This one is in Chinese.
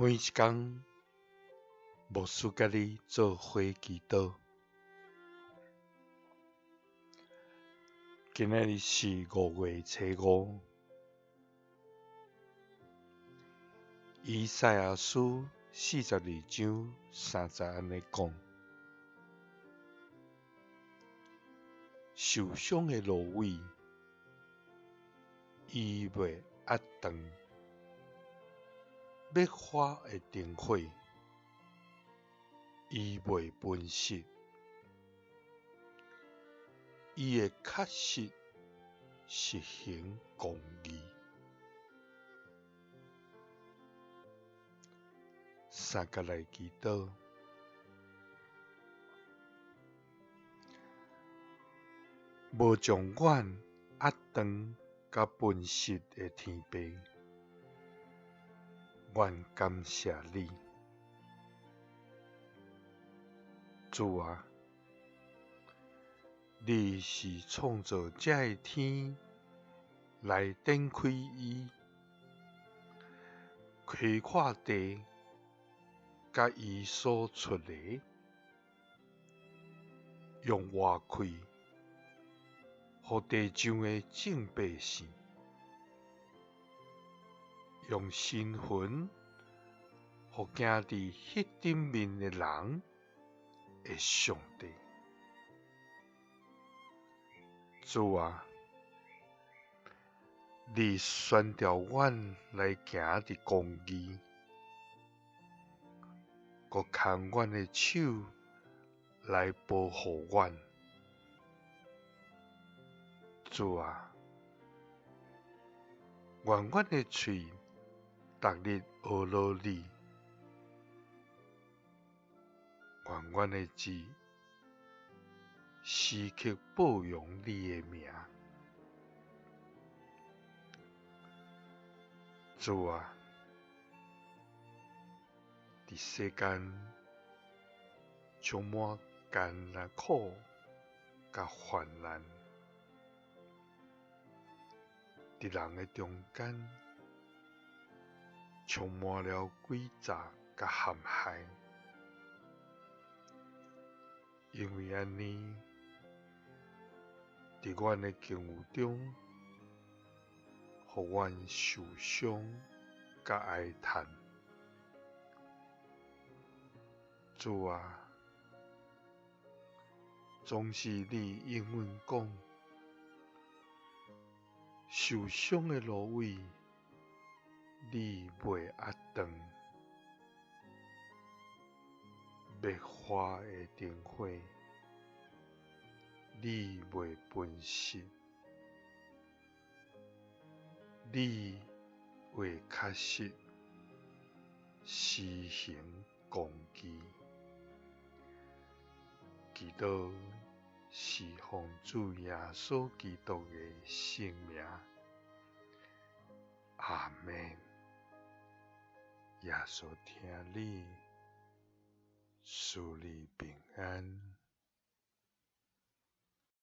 每一天，牧师甲你做伙祈祷。今仔日是5月初5，以赛亚书42章30安尼讲：受伤的芦苇，伊袂压断；灭花的灯火，伊袂分熄。伊的确实实行公义。三甲来祈祷，无将阮压断甲分熄的天父，阮感谢你，主啊！你是创造这个天来展开伊，开阔地，甲伊所出的，用活开，互地上的正百姓，用身份，互行伫迄顶面的人的上帝。主啊！你选召阮来行伫公义，佮牵阮的手来保护阮。主啊！愿阮的喙逐日学劳你，愿阮的舌时刻保扬你的名。主啊！伫世间充满艰难苦甲患难，伫人的中间充满了诡诈甲陷害，因为安尼，伫阮的境遇中，互阮受伤甲哀叹。主啊！总是你应允讲，受伤的芦苇，你袂压断；灭花的灯火，你袂分熄。你会确实施行公义。祈祷是奉主耶稣基督的圣名。阿们。耶稣听你，赐你平安。